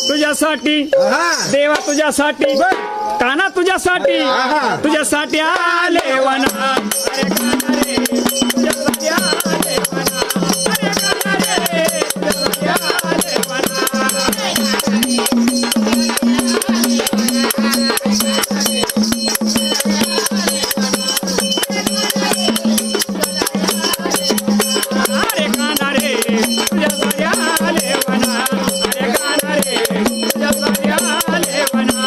तुझ्यासाठी देवा, तुझ्यासाठी काना, तुझ्यासाठी तुझ्यासाठी आले वना. अरे काना रे, तुझ्यासाठी आले वना. अरे काना रे, तुझ्यासाठी आले वना. अरे काना रे, तुझ्यासाठी आले वना.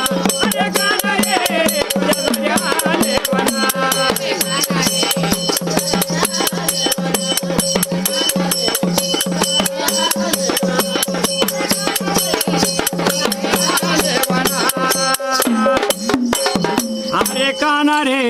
अरे काना रे, तुझ्यासाठी आले वना. अरे काना रे,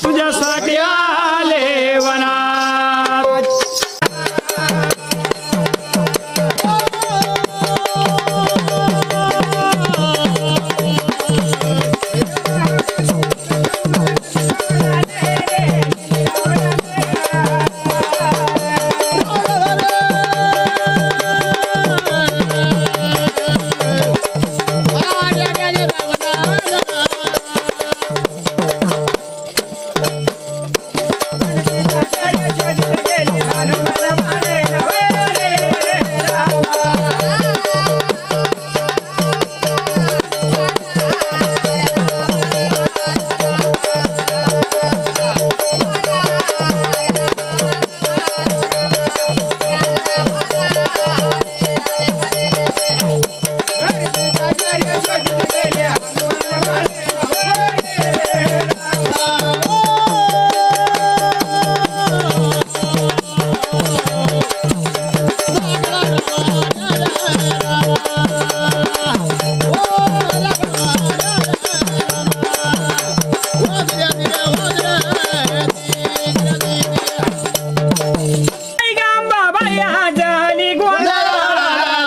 तुझ्यासाठी आले वना. अरे काना रे, तुझ्यासाठी आले वना.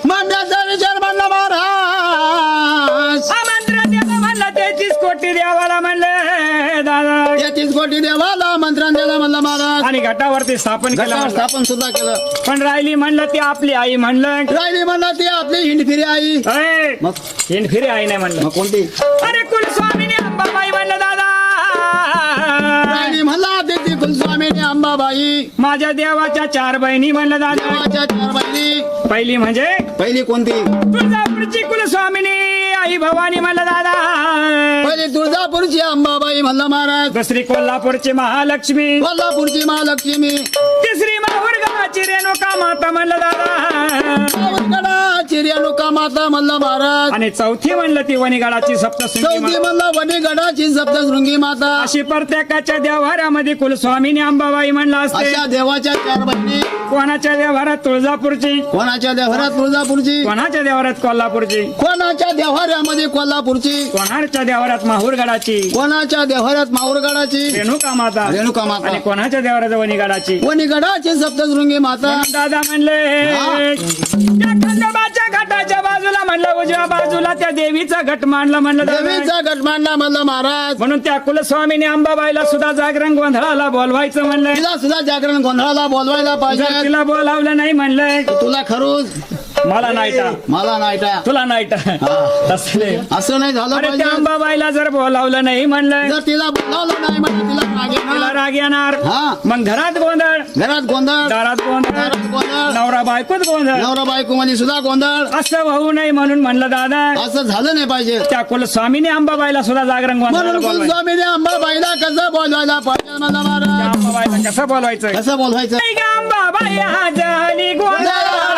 मंडळाचा विचार म्हणला महाराज. आमंत्रण द्यायला म्हणलं 33 कोटी देवाला म्हणलं दादा. 33 कोटी देवाला मंत्रण द्यायला म्हणला महाराज. आणि घटावरती स्थापन केलं घटावर म्हणलं. स्थापन सुद्धा केलं. पण राहिली म्हणलं ती आपली आई म्हणलं. राहिली म्हणला ती आपली हिंडफिरी आई. अरे मग फिरे आई नाही म्हणलं. मग कोणती? अरे कुलस्वामीने अंबाबाई म्हणलं दादा. राहिली म्हणला ती कुलस्वामीने अंबाबाई. माझ्या देवाच्या 4 बहिणी म्हणलं दादा. देवाच्या 4 बहिणी. पहिली म्हणजे पहिली कोणती? तुळजापूरची कुलस्वामिनी आई भवानी म्हणलं दादा. पहिली तुळजापूरची अंबाबाई म्हणला महाराज. दुसरी कोल्हापूरची महालक्ष्मी. कोल्हापूरची महालक्ष्मी. तिसरी माहुरगावाची रेणुका माता म्हणलं दादा. गडाची रेणुका माता म्हणला महाराज. आणि चौथी म्हणलं ती वणीगडाची सप्तशृंगी चौथी माता. म्हणला वणीगडाची सप्तशृंगी माता. अशी प्रत्येकाच्या देवाऱ्यामध्ये कुलस्वामिनी अंबाबाई म्हणलं असते. अशा देवाच्या 4 बहिणी. कोणाच्या देवाऱ्यात तुळजापूरची. कोणाच्या देवाऱ्यात तुळजापूरची. कोणाच्या देवाऱ्यात कोल्हापूरची. कोणाच्या देवाऱ्यामध्ये कोल्हापूरची. कोणाच्या देवाऱ्यात माहुरगडाची. कोणाच्या देवाऱ्यात माहुरगडाची रेणुका माता. रेणुका माता. आणि कोणाच्या देवाऱ्यात वणीगडाची. वणीगडाची सप्तशृंगी माता. म्हणून दादा म्हणले त्या खंडोबाच्या घाटाच्या बाजूला म्हणलं उजव्या बाजूला त्या देवीचा घट मांडला म्हणलं दादा. देवीचा गट मांडला म्हणलं महाराज. म्हणून त्या कुलस्वामीने अंबाबाईला सुद्धा जागरण गोंधळाला बोलवायचं म्हणलं. तिला सुद्धा जागरण गोंधळाला बोलवायला जर पाहिजे. तिला बोलावलं नाही म्हणलं तुला खरूच मला नाहीटा मला नाही टा. तुला नाहीटा तसं नाही. असं नाही झालं अरे त्या पाहिजे. अंबाबाईला जर बोलावलं नाही म्हणलं जर तिला बोलावलं नाही म्हणजे तिला राग तिला येणार. राग येणार. हा. मग घरात गोंधळ. घरात गोंधळ. दारात गोंधळ. दारात गोंधळ. नवरा बायकोत गोंधळ. नवरा बायको मध्ये सुद्धा गोंधळ. असं होऊ नये म्हणून म्हणलं दादा असं झालं नाही पाहिजे. त्या कुलस्वामीने अंबाबाईला सुद्धा जागरण गोंधळ म्हणून कुलस्वामीने अंबाबाईला कसं बोलवायला पाहिजे मला महाराज. अंबाबाईला कसं बोलवायचं. कसं बोलवायचं. अंबाबाई हा झाली गोंधळ.